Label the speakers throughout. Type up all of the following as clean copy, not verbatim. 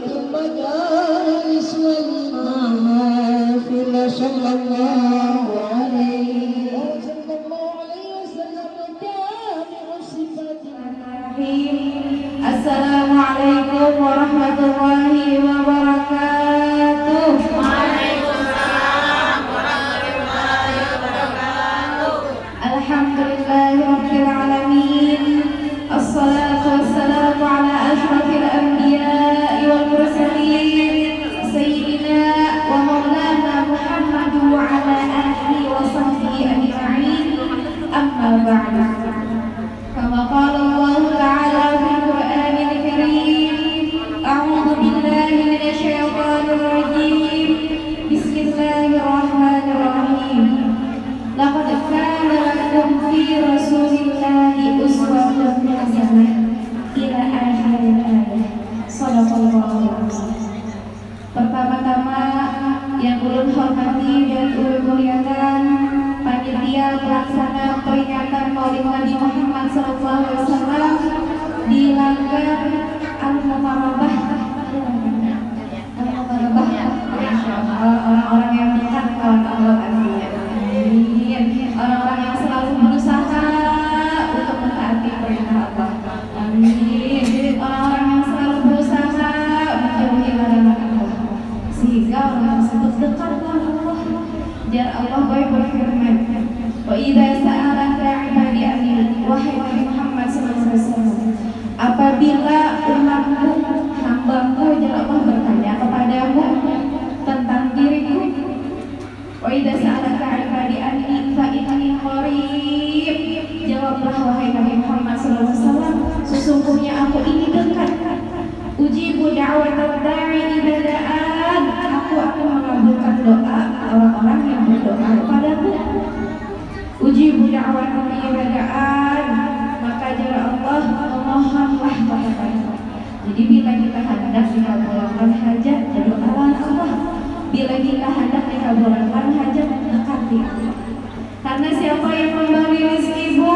Speaker 1: المجالس والمحافل صلى الله عليه وسلم جامع صفاته.
Speaker 2: Assalamualaikum warahmatullahi wabarakatuh.
Speaker 3: Waalaikumsalam warahmatullahi wabarakatuh.
Speaker 2: Alhamdulillahirabbil alamin. Assalatu wassalamu ala asyrafil anbiya'i wal mursalin sayyidina wa maulana Muhammad wa ala alihi wa sahbihi ajma'in. Amma ba'du. Kama qala Allah ta'ala fil Qur'anil Karim, a'udzu billahi minasyaitonir rajim. Bismillahirrahmanirrahim. Laqad kana lakum fi Rasulillahi uswatun hasanah ila akhiril ayah. Shadaqallahu alaihi wasallam. Pertama-tama yang ulun hormati dan ulun muliakan panitia pelaksana peringatan Maulid Nabi Muhammad SAW di Langgar Al-Mukarrabah. Orang-orang yang dekat kawan-kawan artinya. Orang-orang yang selalu berusaha untuk mentaati perintah Allah. Amin. Orang-orang yang selalu berusaha menjauhi larangan Allah, sehingga orang tersebut dekat dengan Allah. Jar Allah berfirman, wa idza sa'alaka 'ibadi anni, wahai Nabi Muhammad SAW, apabila umatku, hambaku, jar Allah bertanya kepadamu tentang diriku, wa idza sa'alaka 'ibadi anni fa inni qarib, jawablah wahai Nabi Muhammad SAW, sesungguhnya aku ini dekat. Ujibu da'watad da'i idza da'an, aku akan mengabulkan doa orang-orang yang berdoa kepadaku. Ujibu da'watad idza da'an, maka jara Allah, memohonlah kepadaku. Jadi bila kita hendak dikabulkan hajat, doalah Allah. Bila kita hendak dikabulkan hajat, dekati Allah. Karena siapa yang memberi rezekimu?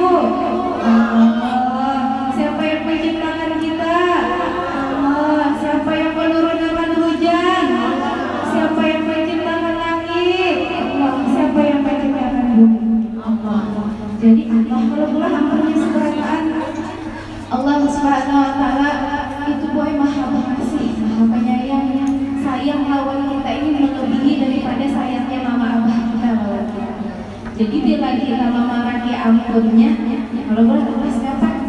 Speaker 2: Allah. Siapa yang menciptakan kita? Allah. Siapa yang menurunkan hujan? Siapa yang menciptakan langit? Allah. Siapa yang menciptakan bumi? Allah. Jadi Allah kalau ampunya seberataan Allah Subhanahu wa taala itu boy maha pengasih, maha penyayang. Sayang lawan kita ini melebihi daripada sayangnya mama abah kita lawan kita. Jadi bila kita memaraki ampunnya, kalau boleh terus dapat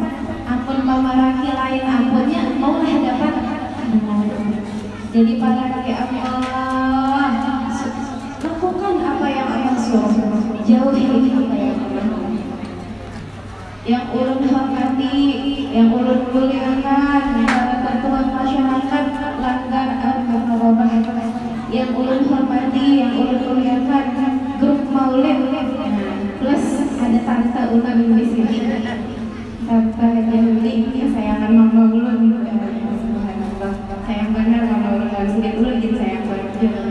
Speaker 2: ampun memaraki lain ampunnya, maulah dapat. Jadi paraki Allah, lakukan apa yang Allah suruh, jauhi apa yang Allah larang. Yang ulun hormati, yang ulun muliakan, para ketua masyarakat Langgar Al-Mukarrabah, yang ulun hormati, yang ulun muliakan, grup Maulid, plus ada tante ulun di sini, tante Jeli, kesayangan mama ulun. Subhanallah, sayang benar mama ulun dari sini ulun gitu, sayang banget juga.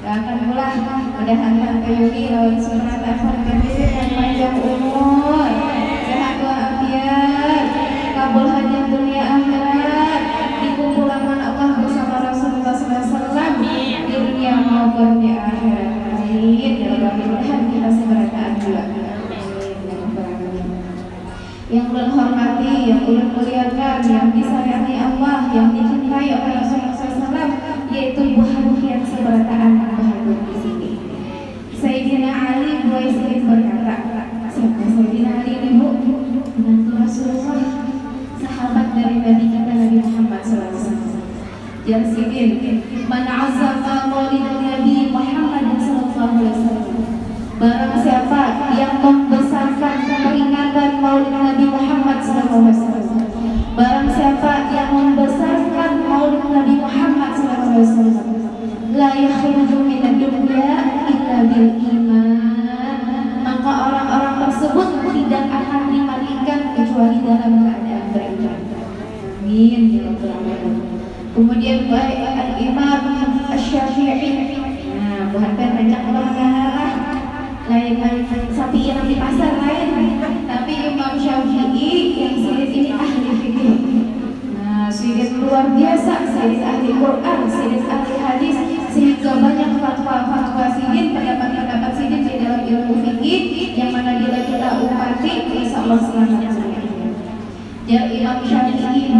Speaker 2: Akan pula mudahan tante Yuli lawan surat afan dan panjang umur, sehat walafiat, kabul hajat dunia akhirat, dikumpul aman Allah bersama Rasulullah SAW di dunia maupun di akhirat. Amin. Ya Rabbi, mudahan kita seberataan juga. Yang ulun hormati, yang ulun muliakan, yang disayangi Allah, yang dicintai oleh Rasulullah SAW, yaitu buah yang seberataan bahagia di sini. Sayyidina Ali bin Sa'id berkata, siapa Sayyidina Ali ini bu? Menantu Rasulullah, sahabat dari Nabi kita Nabi Muhammad SAW. Jangan man azzaqa maulid Nabi Muhammad SAW. Barang siapa yang membesarkan peringatan maulid Nabi Muhammad SAW, barang siapa yang membesarkan maulid Nabi Muhammad SAW, la yakhruju minad dunya illa bil iman, maka orang-orang tersebut tidak akan dimandikan kecuali dalam keadaan beriman. Amin ya rabbal alamin. Kemudian baik Imam Asy-Syafi'i, nah bukan banyak orang lain sapi yang di pasar lain, tapi Imam Syafi'i yang sulit ini ahli fikih. Nah sulit luar biasa, Sidin ahli Quran, Sidin ahli hadis, sehingga banyak fatwa-fatwa Sidin, pendapat-pendapat Sidin di dalam ilmu fikih yang mana bila kita umpati, insya Allah selamat. Ya Imam Syafi'i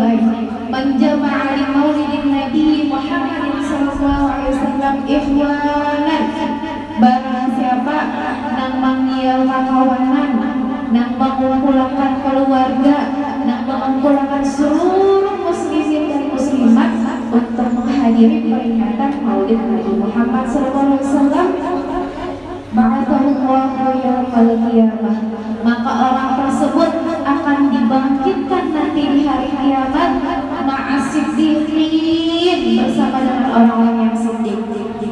Speaker 2: menjama'a li maulidin Nabi Muhammad sallallahu alaihi wasallam ikhwanan, barang siapa nang manggil kawanan, nang mengumpulkan keluarga, nang mengumpulkan seluruh muslimin dan muslimat untuk menghadiri peringatan maulid Nabi Muhammad sallallahu alaihi wasallam, ba'athallahu yaumal qiyamah, maka orang tersebut akan dibangkitkan nanti di hari kiamat ma'as-siddiqin, bersama dengan orang-orang yang siddiq.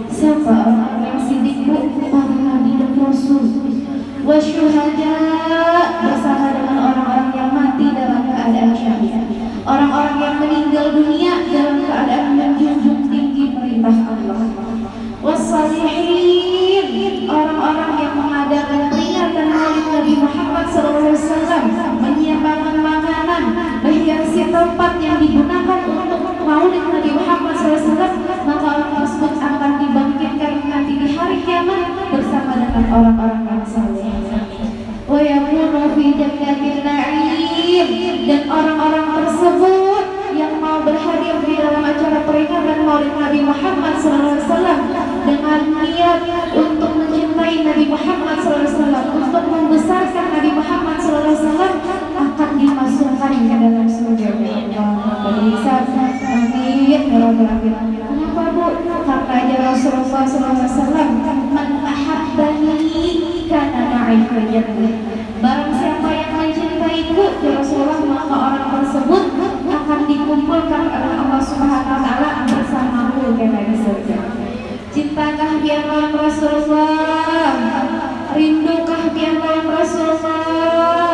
Speaker 2: Siapa orang-orang yang siddiq? Para nabi dan rasul. Wasyuhada, bersama dengan orang-orang yang mati dalam keadaan syahid, orang-orang yang meninggal dunia dalam keadaan menjunjung tinggi perintah Allah. Wassalihin, orang-orang yang mengadakan peringatan maulid Nabi Muhammad SAW, menyiapkan makanan, menghiasi tempat yang digunakan untuk maulid Nabi Muhammad SAW, maka orang tersebut akan dibangkitkan nanti di hari kiamat bersama dengan orang-orang yang saleh. Wa yakunu fi jannatin na'im, dan orang-orang tersebut yang mau berhadir di dalam acara peringatan maulid Nabi Muhammad SAW dengan niat untuk mencintai Nabi Muhammad SAW, untuk membesarkan Nabi Muhammad SAW, akan dimasukkan ke dalam surga. Amin. Kenapa Bu? Karena aja Rasulullah SAW, man ahabbani kana ma'i fil jannah. Barang siapa yang mencintaiku, ya Rasulullah, maka orang tersebut akan dikumpulkan oleh Allah Subhanahu wa taala bersamaku di surga. Cintakah biar lawan Rasulullah? Rinduκah biar lawan Rasulullah?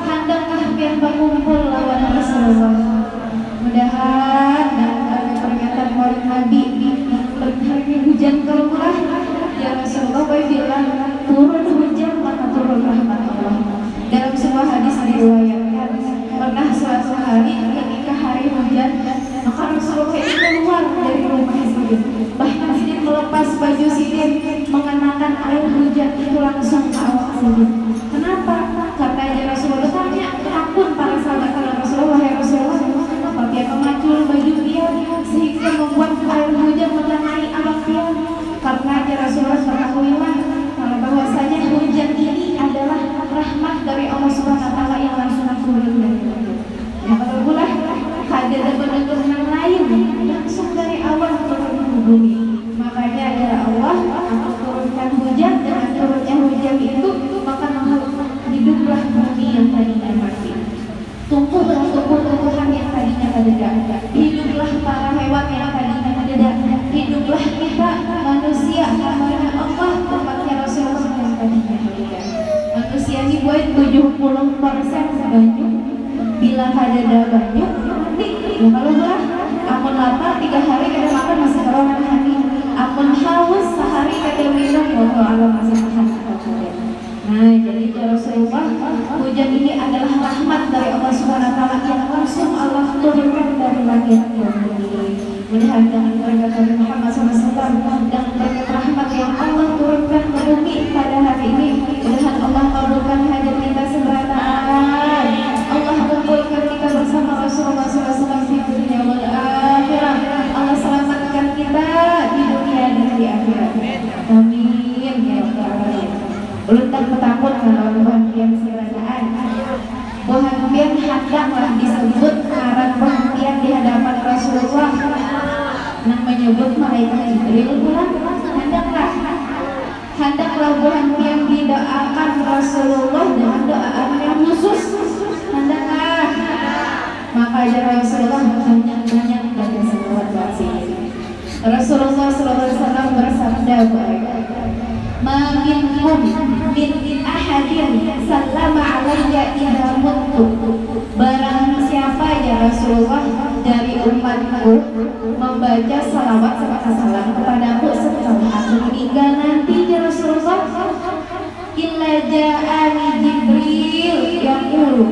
Speaker 2: Handakkah biar berkumpul lawan Rasulullah? Mudah-mudahan dalam peringatan maulid Nabi hari hujan turunlah, ya Rasulullah bilang turun hujan maka turun rahmat Allah. Dalam sebuah hadis diriwayatkan, pernah suatu hari ketika hari hujan, maka Rasulullah itu keluar dari rumah Sidin. Bahkan Sidin melepas baju Sidin, mengenakan air hujan itu langsung ke awak Sidin. Kenapa? Karena aja Rasulullah tanya, takut para sahabat Rasulullah, ya Rasulullah, kenapa dia memacul baju dia sehingga membuat air hujan mengenai awak dia? Karena aja Rasulullah ketahuilah kalau bahwasanya hujan ini adalah rahmat dari Allah Subhanahu wa taala yang langsung turun dari langit. Ya betul hadir penduduk yang lain langsung dari awal turun ke bumi. Makanya ada Allah akan turunkan hujan, dengan turunnya hujan itu maka hiduplah bumi yang tadinya mati. Tumbuhlah tumbuh-tumbuhan yang tadinya ada. Hiduplah para hewan yang tadinya ada. Hiduplah kita manusia hamba Allah tempatnya Rasulullah yang tadinya ada. Manusia ini buat 70% banyu. Bila ada banyu mati. Ya kalau lah, amun lapar 3 hari kada makan masih corona hati. Amun haus sehari kada minum, wallahu a'lam masih tahan. Nah, jadi ya Rasulullah, hujan ini adalah rahmat dari Allah Subhanahu wa taala yang langsung Allah turunkan dari langit ke bumi. Mudah-mudahan dengan berkat Nabi Muhammad SAW dan berkat rahmat yang Allah turunkan ke bumi pada hari ini, mudah-mudahan Allah kabulkan hajat kita sebenarnya. Allah kumpulkan kita bersama Rasulullah SAW di dunia wal akhirah. Allah selamatkan kita di dunia dan di akhirat. Amin ya rabbal alamin. Ulun tak takut kalau perhatian silakan. Perhatian hendaklah disebut ngaran perhatian di hadapan Rasulullah. Nang menyebut malaikat Jibril pulang hendaklah perhatian didoakan Rasulullah dengan doa yang khusus. Hendaklah. Maka aja Rasulullah banyak baca selawat Rasulullah SAW bersabda, "Ma minkum min ahadin sallama alayya idza muttu." Barang siapa ya Rasulullah dari umatku membaca salawat serta salam kepadaku setelah aku meninggal nanti ya Rasulullah, illa ja'ani Jibril yaqulu,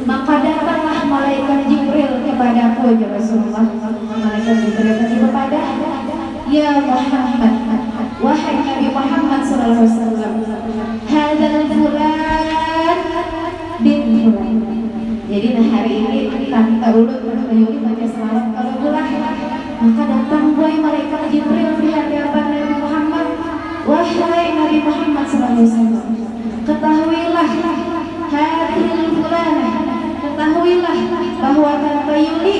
Speaker 2: maka datanglah malaikat Jibril kepadaku ya Rasulullah. Malaikat Jibril tadi kepada ya Muhammad, wahai Nabi Muhammad sallallahu alaihi wasallam, hadzal fulan bin fulan. Jadi hari ini tante ulun menyuruh baca selawat kalau pulang, maka datang buai malaikat Jibril di hadapan Nabi Muhammad. Wahai Nabi Muhammad sallallahu alaihi wasallam, ketahuilah hadzal fulan, ketahuilah bahwa tante Yuli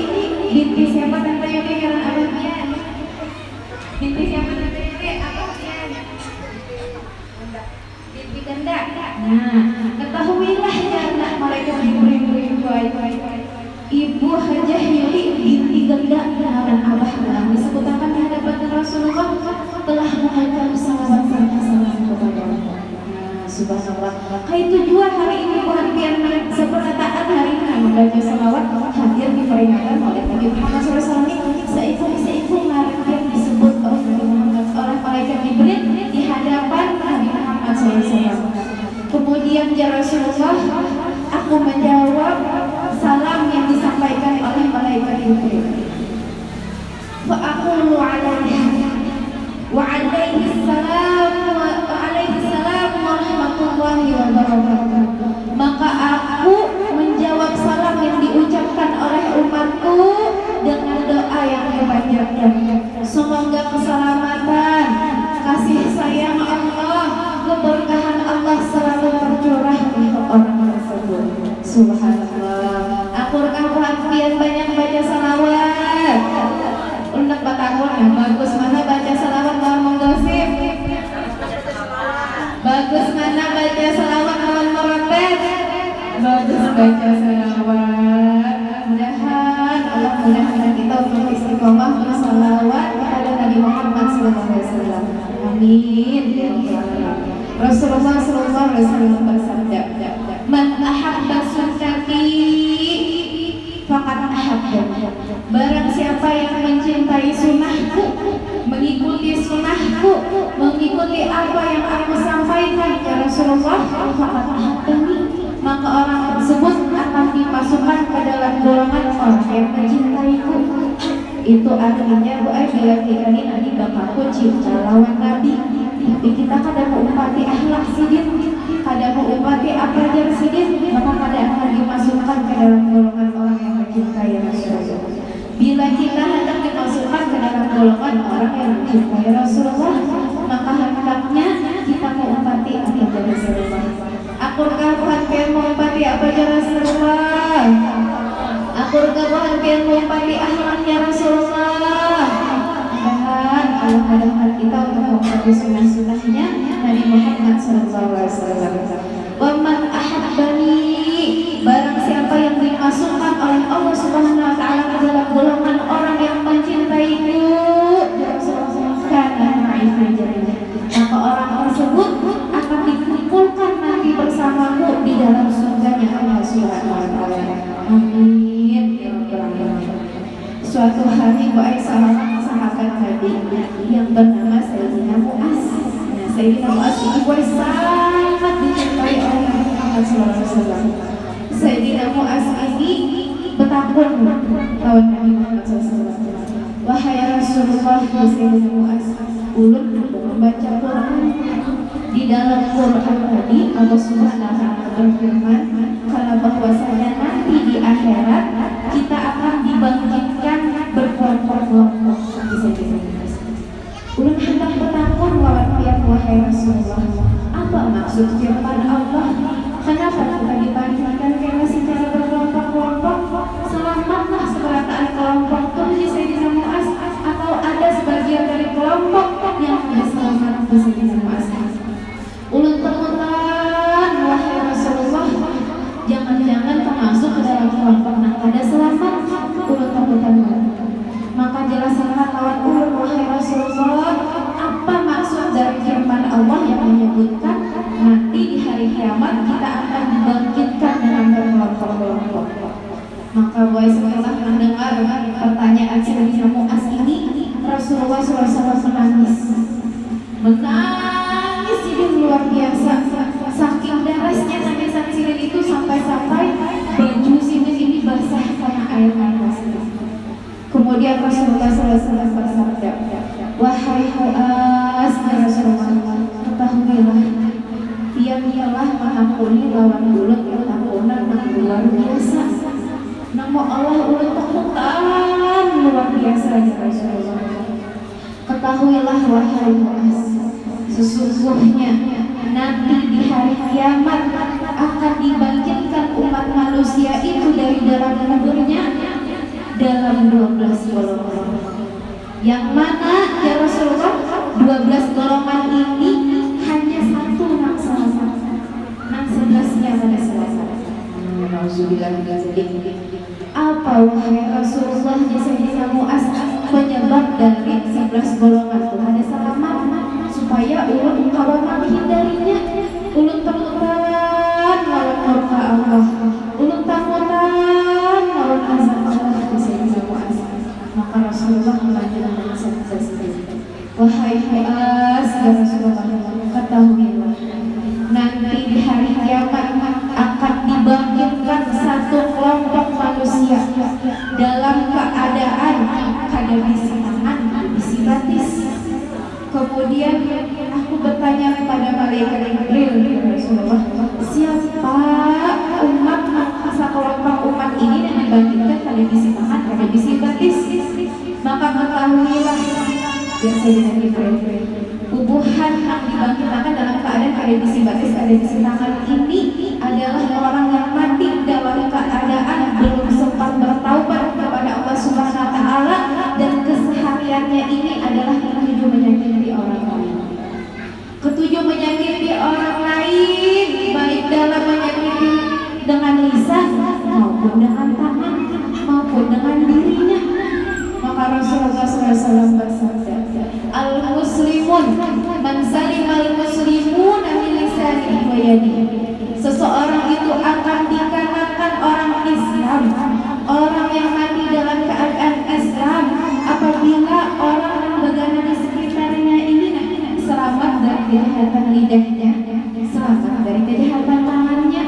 Speaker 2: binti siapa tante Yuli karena abadian, binti siapa tante Yuli abadian, binti Ganda. Nah, ketahuilah ya anak malaikat Jibril Ibu Hajah Yuli binti Ganda dan Abah Galang disebutkan di hadapan Rasulullah telah mengucap salawat serta salam kepada Allah. Subhanallah. Kayak tujuan hari ini bukan biar sepertataan hari ini membaca salawat hadir diperingatkan oleh Nabi Muhammad SAW. Seifung yang disebut oleh Nabi Muhammad oleh malaikat Jibril di hadapan Nabi Muhammad SAW. Kemudian ya Rasulullah, aku menjawab salam yang disampaikan oleh malaikat Jibril. Fa aqulu alaihi wa alaihi salam warahmatullahi wabarakatuh. Maka aku menjawab salam yang diucapkan oleh umatku dengan doa yang dipanjatkan. Semoga keselamatan, kasih sayang Allah, keberkahan Allah selalu tercurah untuk orang tersebut. Subhanallah. Akurkan perhatian banyak baca salawat. Untuk batakun ya, bagus mana baca salawat lawan menggosip. Bagus mana baca salawat lawan merotet. Bagus baca salawat. Mudah-mudahan Allah mudahkan kita untuk istiqomah bersalawat kepada Nabi Muhammad SAW. Amin. Rasulullah SAW bersabda, "Man ahabba sunnati faqad ahabbani." Barang siapa yang mencintai sunnahku, mengikuti sunnahku, mengikuti apa yang aku sampaikan ya Rasulullah, faqad ahabbani, maka orang tersebut akan dimasukkan ke dalam golongan orang yang mencintaiku. Itu artinya bila kita ini nanti bakal cinta lawan Nabi, tapi kita kadang mengupati akhlak sidin, kadang mengupati ajar sidin, maka kadang akan dimasukkan ke dalam golongan orang yang mencintai Rasulullah. Bila kita hendak dimasukkan ke dalam golongan orang yang mencintai Rasulullah, maka hendaknya kita mengupati ajar Rasulullah. Apakah kalian mengupati ajar Rasulullah? Apakah kalian mengupati akhlaknya Rasulullah? Dan Allah mudahkan kita untuk mengikuti sunnah-sunnahnya Nabi Muhammad SAW. Wa man ahabbani, barang siapa yang dimasukkan oleh Allah Subhanahu Wa Taala ke dalam golongan orang yang mencintaiku, karena maka orang tersebut akan dikumpulkan nanti bersamaku di dalam surganya Allah Subhanahu Wa Taala. Amin. Suatu hari sahabat Nabi yang bernama Sayyidina Mu'az. Nah, Sayyidina Mu'az ini sangat dicintai oleh Muhammad SAW. Sayyidina Mu'az ini bertakun lawan Nabi Muhammad SAW. Wahai Rasulullah, Sayyidina Mu'az, ulun membaca Quran. Di dalam Quran tadi Allah Subhanahu Wa Taala berfirman kalau bahwasanya nanti di akhirat kita akan dibangkitkan berkelompok-kelompok. Ulun hendak bertakun lawan ayat wahai Rasulullah, apa maksud firman Allah? Kenapa kita dibangkitkan karena secara berkelompok-kelompok? Selamatlah seberataan kelompok itu Sayyidina Mu'az, atau ada sebagian dari kelompok yang tidak selamat di Sayyidina Mu'az? Ulun temukan wahai Rasulullah, jangan-jangan termasuk ke dalam kelompok yang ada selamat. Ulun temukan, maka jelaskanlah lawan ulun wahai Rasulullah, apa maksud dari firman Allah yang menyebutkan nanti di hari kiamat kita akan dibangkitkan dengan berkelompok-kelompok. Maka boy setelah mendengar pertanyaan Sayyidina Mu'az ini, Rasulullah SAW menangis ini luar biasa. Saking derasnya tangisan Sirin itu sampai-sampai baju Sirin ini basah karena air panas. yang Rasulullah SAW bersabda, wahai Muaz ya Rasulullah, ketahuilah dialah mengampuni lawan ulut yang ampunan yang luar biasa. Nama Allah ulut takutan luar biasa ya Rasulullah. Ketahuilah wahai Muaz, sesungguhnya nanti di hari kiamat akan dibangkitkan umat manusia itu dari dalam kuburnya dalam 12 golongan. Yang mana ya Rasulullah 12 golongan ini hanya satu nang selamat, nang 11-nya pada selamat. Apa wahai Rasulullah Sayyidina Muaz penyebab dari 11 golongan itu ada selamat supaya ulun kawan menghindarinya, ulun takutan lawan murka Allah, ulun takutan lawan azab Allah Sayyidina Muaz. Maka Rasulullah melanjutkan sabda sendiri, wahai Muaz ya Rasulullah, ketahuilah nanti di hari kiamat akan dibangkitkan satu kelompok manusia dalam keadaan kada bisi tangan, bisi batis. Kemudian aku bertanya kepada malaikat Jibril, ya Rasulullah, siapa umat sekelompok umat ini yang dibangkitkan kada bisi tangan, kada bisi batis? Maka ketahuilah ya Sayyidina Jibril, tubuhan yang dibangkitkan dalam keadaan kada bisi batis, kada bisi tangan ini adalah orang yang mati dalam keadaan belum sempat bertaubat kepada Allah Subhanahu wa taala dan kesehariannya ini adalah ketujuh menyakiti orang lain. Ketujuh menyakiti orang lain baik dalam menyakiti dengan lisan maupun dengan tangan maupun dengan dirinya. Maka Rasulullah SAW bersabda, al-muslimun man salimal muslimuna min lisanihi wa yadihi. Seseorang itu akan dikatakan orang Islam, orang yang mati dalam keadaan Islam apabila orang yang berada di sekitarnya ini selamat dari kejahatan lidahnya, selamat dari kejahatan tangannya.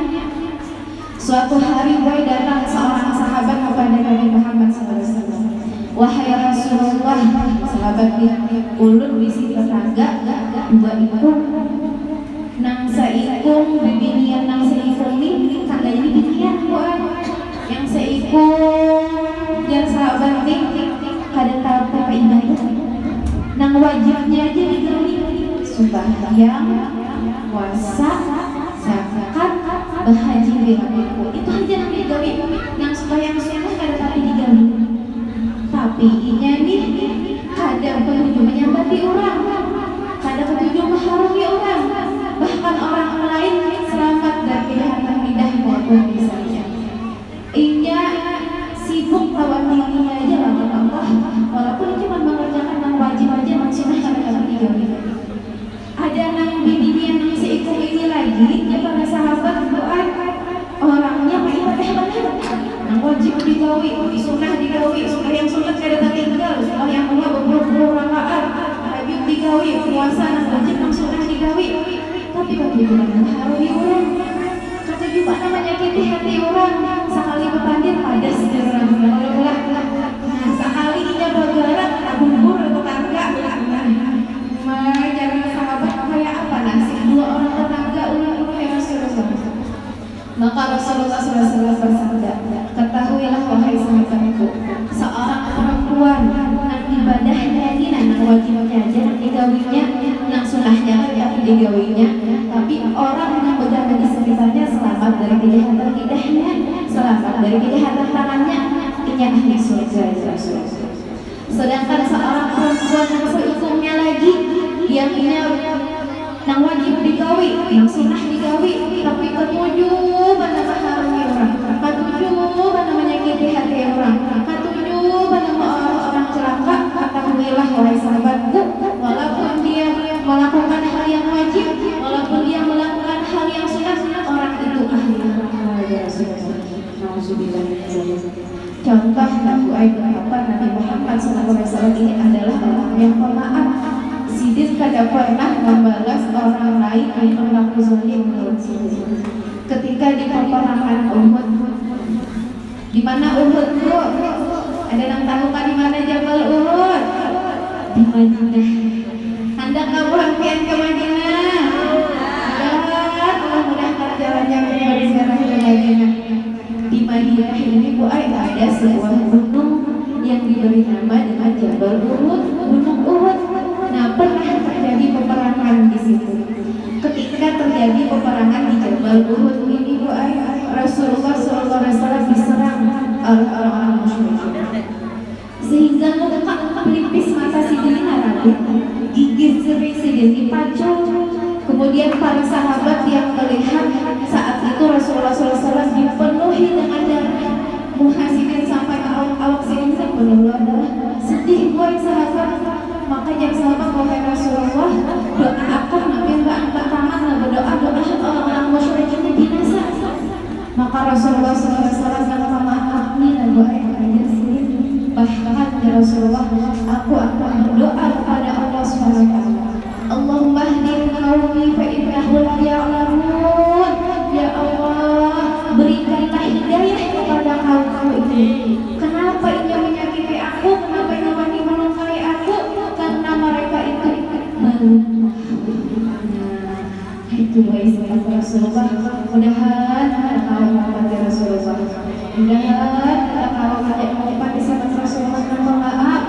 Speaker 2: Suatu hari boy datang seorang sahabat kepada Nabi Muhammad SAW. Wahai Rasulullah, sahabat ulun bisi tetangga dua ikung nang seikung bibinian nang seikung ni tangga ini bibinian buat yang seikung yang sahabat ni kada tahu apa ibadah nang wajibnya aja digawi sembahyang, puasa, zakat, berhaji bilaku itu aja nang digawi nang sembahyang sunnah kada tapi digawi. Tapi inya nih kada ketujuh menyambati orang, kada ketujuh mengharungi orang, bahkan orang lain selamat dari kejahatan lidah maupun lisannya. Inya sibuk lawan dirinya aja lawan Allah, walaupun cuma mengerjakan yang wajib aja maksudnya kada digawi. Ada nang bidinya nang seikung ini lagi, ya para sahabat doa orangnya ibadah banget. Nang wajib digawi, sunnah digawi, yang sunat kada tertinggal, yang Allah beberapa rakaat, tahajud digawi, puasa nang wajib nang sunnah digawi. Tapi bagaimana mengharui orang? Kata juga namanya menyakiti hati orang, sekali kepandir padas di orang. Nah, sekali ia bergerak bubur tetangga. Nah, jangan sahabat kayak apa nasib dua orang tetangga ulang-ulang yang Rasulullah. Maka Rasulullah SAW bersabda, ketahuilah wahai sahabatku, seorang perempuan nang ibadahnya ini nang wajibnya aja nang digawinya, nang sunahnya tapi digawinya, tapi orang yang berada di sekitarnya selamat dari kejahatan lidahnya, selamat dari kejahatan tangannya, ini ahli surga ya Rasulullah. Sedangkan seorang perempuan yang seukumnya lagi, yang ini nang wajib digawi, yang sunnah digawi, tapi ketujuh bana mengharungi orang, ketujuh bana menyakiti hati orang, ketujuh bana orang celaka. Ketahuilah wahai sahabatku, walaupun dia melakukan hal yang wajib, walaupun dia melakukan hal yang sunnah, orang itu ahli neraka. Contoh Nabi Nabi Muhammad SAW ini adalah orang yang pemaaf. Sidin kada pernah membalas orang lain yang berlaku zalim menurut Sidin. Ketika di peperangan Uhud, di mana Uhud itu Ada yang tahu kan di mana Jabal Uhud? Di Madinah. Anda kamu impian ke Madinah? Allah mudahkan jalannya berziarah ke Madinah. Di Madinah ini Bu Ai ada sebuah gunung yang diberi nama dengan Jabal Uhud, Gunung Uhud. Nah, pernah terjadi peperangan di situ. Ketika terjadi peperangan di Jabal Uhud ini Bu Ai, Rasulullah SAW diserang oleh orang-orang musyrikin. Sehingga muka pelipis mata Sidina ragu, gigi seri Sidin dipacul. Kemudian para sahabat yang melihat saat itu Rasulullah SAW dipenuhi dengan darah. Muhasirin sampai ke awak Sidin penuh darah. Sedih buat sahabat. Maka yang sahabat wahai Rasulullah, doa aku nabi mbak angkat tangan berdoa orang-orang musyrikin binasa. Maka Rasulullah SAW kata maaf nih lagu ayat sini. Bahkan ya Rasulullah, aku akan berdoa kepada Allah SWT. Allahumma hdi qaumi fa innahum la ya'lamun. Ya Allah, berikanlah hidayah kepada kaum ini. Kenapa ia menyakiti aku? Kenapa ia melukai aku? Karena mereka itu belum. Itu istilah Rasulullah. Mudah-mudahan kalau mengikuti Rasulullah, mudah-mudahan kalau mengikuti sifat Rasulullah tanpa maaf,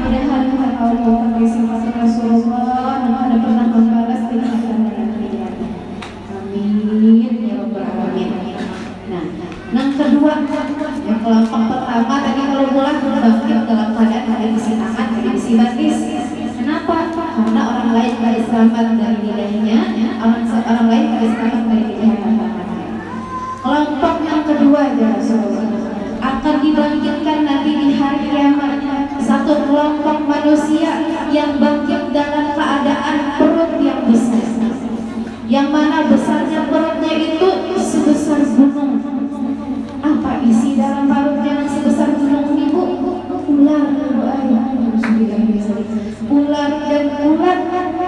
Speaker 2: mudah-mudahan kalau mengikuti sifat Rasulullah dan pernah membalas tindakan dengan pilihan. Amin ya rabbal alamin. Nah, yang kedua, yang kelompok pertama tadi kalau mulai bangkit dalam keadaan ada isi tangan, ada isi batis. Kenapa? Karena orang lain tidak selamat dari nilainya, orang lain tidak selamat dari kejahatan. Kelompok yang kedua ya Rasulullah akan dibangkitkan nanti di hari kiamat. Satu kelompok manusia yang bangkit dalam keadaan perut yang besar, yang mana besarnya perutnya itu sebesar gunung. Apa isi dalam perutnya yang sebesar gunung ini Bu? Ular, ular dan ular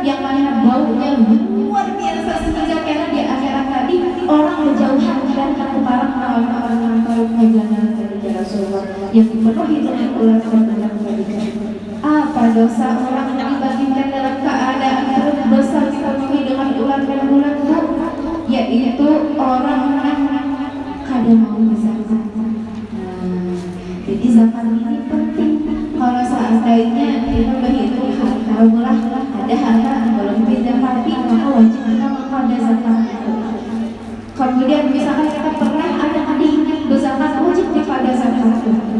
Speaker 2: yang mana baunya luar biasa sehingga karena di akhirat tadi orang berjauhan dan keparang lawan-lawan perutnya belakang dari Rasulullah yang dipenuhi dengan ular dan ular tadi. Apa dosa orang yang dibangkitkan dalam keadaan perut besar dipenuhi dengan ular dan ular Bu? Yaitu orang yang kadang mau zakat. Jadi zakat ini penting. Kalau seandainya kita berhitung harta ada harta belum didapati maka wajib kita mengambil zakat. Kemudian misalkan kita pernah ada keinginan berzakat wajib kepada zakat.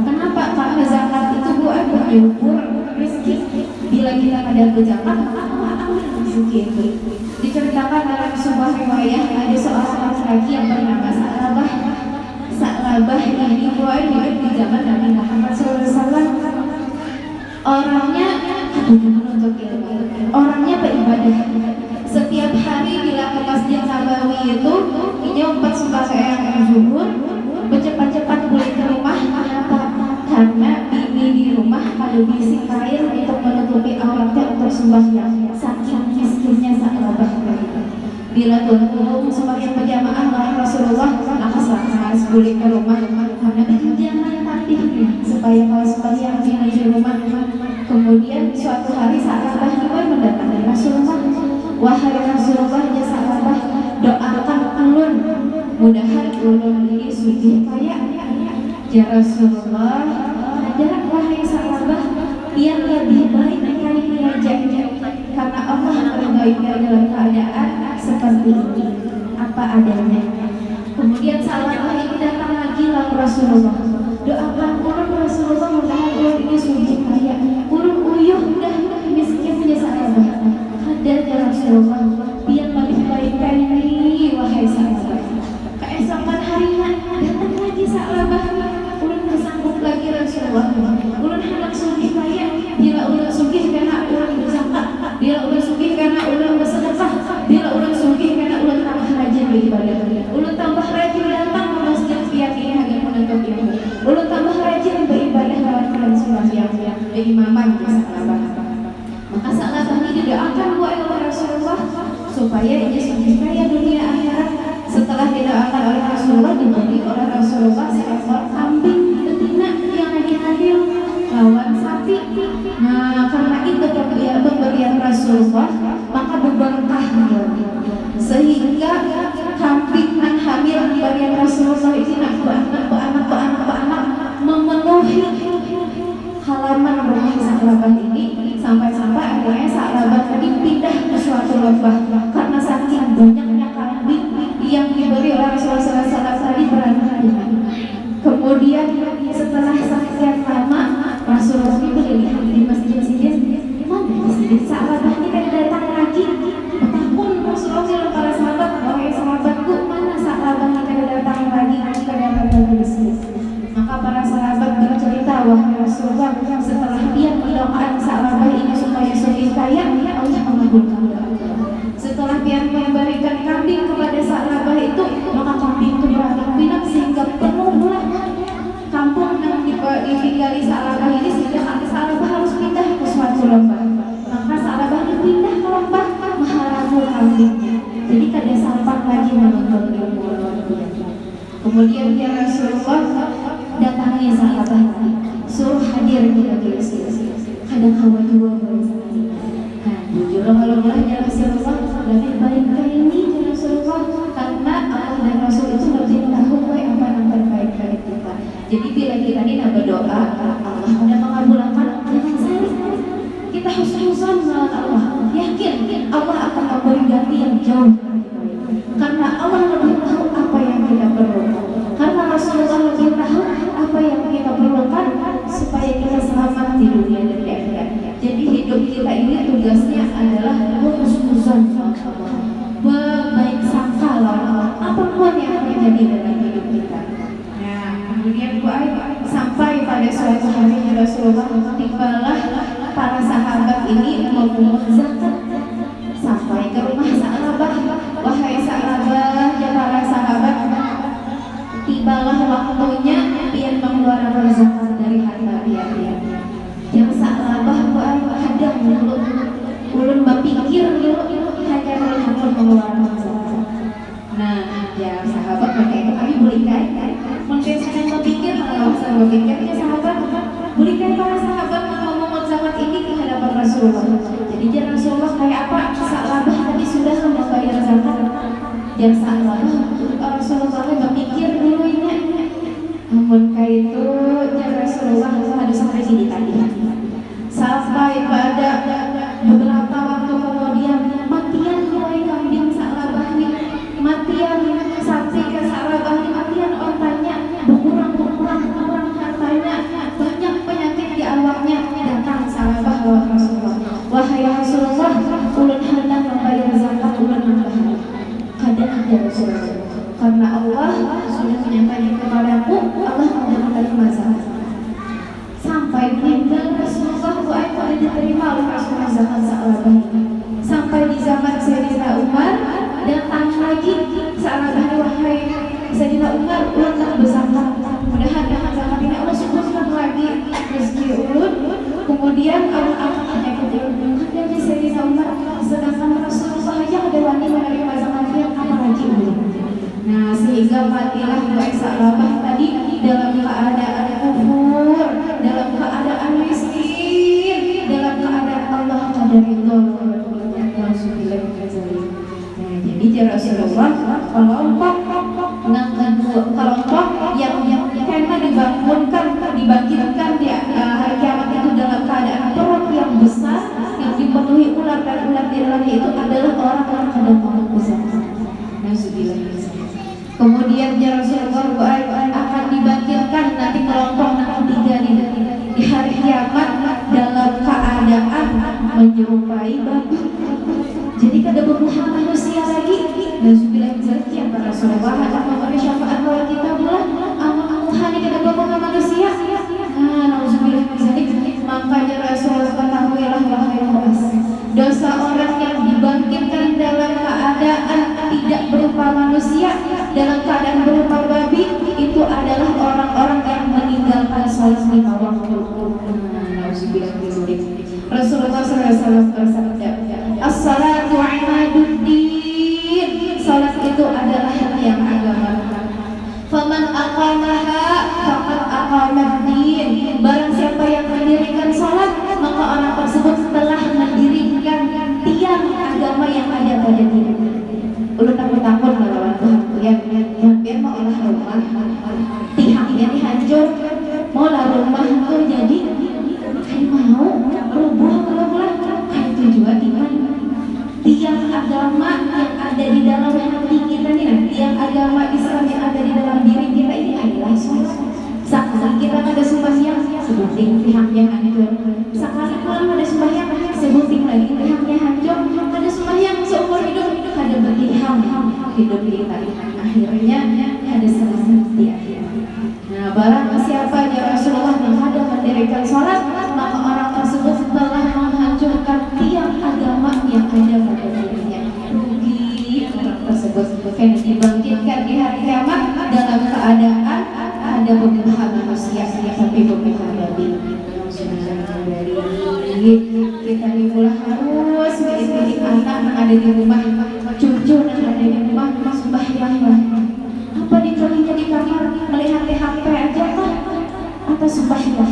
Speaker 2: Kenapa? Karena zakat itu buat mengukur rezeki. Bila kita ada berzakat maka Allah ambil rezeki itu. Diceritakan dalam sebuah riwayat ada seorang laki-laki yang bernama Sa'labah. Sa'labah ini hidup di zaman Nabi Muhammad SAW. Orangnya menuntut ilmu, orangnya beribadah. Setiap hari bila ke Masjid Nabawi itu nyumpet sembahyang zuhur, bercepat-cepat pulang ke rumah. Kenapa? Karena bini di rumah kalau bisik kain untuk menutupi auratnya untuk sembahyang. Saking miskinnya Sa'labah. Bila tunggu sembahyang berjamaah oleh Rasulullah, maka harus pulang ke rumah karena jangan tatih supaya kalau sembahyang di rumah. Kemudian suatu hari Sa'labah juga mendatangi Rasulullah. Wahai Rasulullah, ya Sa'labah, doakan ulun, mudahan ulun ini sugih kaya. Ya Rasulullah, ada wahai Sa'labah, dia lebih baik kaya aja karena Allah meridainya dalam keadaan seperti ini, apa adanya. Kemudian Sa'labah ini datang lagi lah Rasulullah. Doakan ulun Rasulullah, mudahan ulun ini sugih kaya. Ulun uyuh dah miskin ya Sa'labah. Hadar ya Rasulullah, biar lebih baik ini wahai Sa'labah. Keesokan harinya datang lagi Sa'labah. Ulun bersanggup lagi Rasulullah. Ulun hendak sugih kaya. Bila ulun sugih karena ulun berzakat, bila ulun sugih karena ulun bersedekah, bila ulun sugih karena ulun tambah rajin beribadah, ulun tambah rajin datang ke masjid keyakinan agar menuntut ilmu, ulun tambah rajin beribadah lewat bulan sembahyang imaman ya Sa'labah. Maka Sa'labah ini didoakan oleh Rasulullah supaya dia sugih kaya dunia akhirat. Setelah didoakan oleh Rasulullah, diberi oleh Rasulullah seekor kambing betina yang lagi hamil. sawan sapi. Nah, karena itu pemberian Rasulullah, maka berberkah sehingga kambing nan hamil pemberian Rasulullah ini nak anak memenuhi halaman rumah Sa'labah ini sampai-sampai akhirnya Sa'labah tadi pindah ke suatu lembah karena saking banyaknya kambing yang diberi oleh Rasulullah SAW tadi beranak pinak. Kemudian setelah sekian lama Rasulullah ini berlihat di masjid-masjid, mana masjid Sa'labah ini kan datang lagi. Takun Rasulullah bilang para sahabat, wahai sahabatku, mana Sa'labah ini kan datang lagi ke masjid. Maka para sahabat bercerita, wahai Rasulullah, setelah dia mendoakan Sa'labah ini supaya semakin kaya, Allah mengabulkan doa. Setelah dia memberikan kambing kepada Sa'labah itu, maka kambing itu beranak pinak sehingga penuhlah kampung yang ditinggali Sa'labah ini, sehingga Sa'labah harus pindah ke suatu lembah. Maka Sa'labah ini pindah ke lembah maharamu kambingnya. Jadi kada sampah lagi menuntut ilmu. Kemudian ya Rasulullah datangi Sa'labah tadi, suruh hadir di majelis. Kadang hawa dua sekali. Nah, jujur kalau mulanya Rasulullah lebih baik ke ini ya Rasulullah, karena Allah dan Rasul itu lebih tahu apa yang terbaik bagi kita. Jadi bila kita ini berdoa, Allah sudah mengabulkan, jangan salih. Kita husnuzon dengan Allah, yakin Allah akan memberi ganti yang jauh. Karena Allah lebih tahu apa yang kita perlukan. Karena Rasulullah lebih tahu apa yang kita perlukan supaya kita selamat di dunia dan di akhirat. Jadi hidup kita ini tugasnya adalah husnuzon, berbaik sangka lawan apapun yang terjadi dalam hidup kita. Nah, kemudian sampai pada suatu hari Rasulullah tibalah para sahabat ini memungut zakat. Sampai ke rumah Sa'labah, wahai Sa'labah, ya para sahabat, tibalah waktunya pian mengeluarkan zakat dari harta dia. Yang Sa'labah hadang ulun berpikir hanya melihat mengeluarkan zakat. Nah, ya sahabat mereka itu kami belikan. Mungkin sedang berpikir kalau saya berpikirnya sahabat, belikan para sahabat memungut zakat ini ke hadapan Rasulullah. Jadi jangan Rasulullah kayak apa? Sa'labah tadi sudah membayar zakat. Jangan Sa'labah Rasulullah berpikir dulu ini. Namun kayak itu jangan Rasulullah harus sampai sini tadi. Sampai pada beberapa waktu kemudian matian mulai kambing Sa'labah ini, matian sapi ke Sa'labah ini, matian ontanya, berkurang hartanya, banyak penyakit di awaknya. Datang Sa'labah wahai Rasulullah, wahai Rasulullah, ulun hendak membayar zakat, ulun membayar. Kada ada Rasulullah, karena Allah sudah menyampaikan kepadaku, Allah akan menerima zakat. Sampai meninggal Rasulullah tidak diterima oleh Rasulullah zakat Sa'labah ini. Sampai di zaman Sayyidina Umar datang lagi Sa'labah, wahai Sayyidina Umar, ulun tak berzakat. Mudah-mudahan zakat ini Allah syukurkan lagi rezeki ulun. Kemudian Allah akan menyebut ulun. Jadi Sayyidina Umar, sedangkan Rasulullah saja ada wani menerima zakat yang apalagi ulun. Nah, sehingga matilah wahai Sa'labah tadi dalam keadaan kufur, dalam keadaan miskin, dalam keadaan Allah qadarullah. Nah, jadi Rasulullah kelompok yang karena dibangkitkan di hari kiamat itu dalam keadaan perut yang besar yang dipenuhi ular dan ular di dalamnya itu adalah orang-orang kadang mau besar. Kemudian Rasulullah akan dibangkitkan nanti kelompok ketiga di hari kiamat dalam keadaan menyerupai babi. Jadi kada berbuah manusia lagi. Nauzubillah min dzalik, ya Rasulullah akan memberi syafaat kepada kita pula. Amuhani kada berbuah manusia. Nah, nauzubillah min dzalik. Makanya Rasulullah ketahuilah wahai Mu'az, dosa orang yang dibangkitkan dalam keadaan tidak berupa manusia, dalam keadaan berupa babi, itu adalah orang-orang yang meninggalkan salat 5 waktu. Rasulullah SAW bersabda, as-salatu imaduddin, salat itu adalah tiang agama. Faman aqamaha faqad aqamad din, barang siapa yang mendirikan pihaknya hancur. Sekali pulang ada sembahyang sebuting lagi pihaknya hancur. Ada sembahyang seumur hidup ada bertiham hidup kita. Akhirnya ada selamat di akhir. Nah, barang siapa ya Rasulullah yang ada mendirikan sholat, maka orang tersebut telah menghancurkan tiang agama yang ada pada dirinya. Rugi orang tersebut. Karena dibangkitkan di hari kiamat dalam keadaan ada beberapa manusia tapi beberapa babi. Kita dimulai harus mendidik anak yang ada di rumah, cucu yang ada di rumah, sembahyang. Apa dikeringnya di kamar melihat HP aja kah? Atau sembahyang?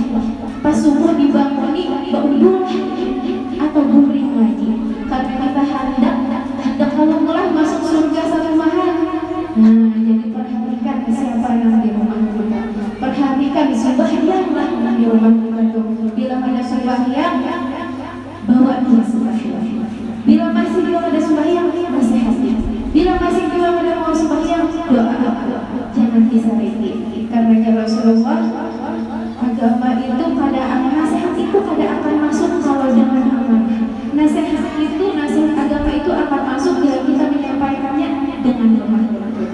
Speaker 2: Pas subuh dibanguni beudul atau guring lagi? Karena kita hendak kalau mulai masuk surga satu mahal. Nah, jadi perhatikan siapa yang di rumah kita. Perhatikan sembahyanglah di rumah kita. Bila ada sembahyang, bawa dia sembahyang. Bila masih belum ada sembahyang, masih hati. Bila masih belum ada mau sembahyang, doa. Jangan disariki. Karena Rasulullah, agama itu nasihat itu akan masuk kalau dengan amanah. Nasihat agama itu akan masuk bila kita menyampaikannya dengan lemah lembut.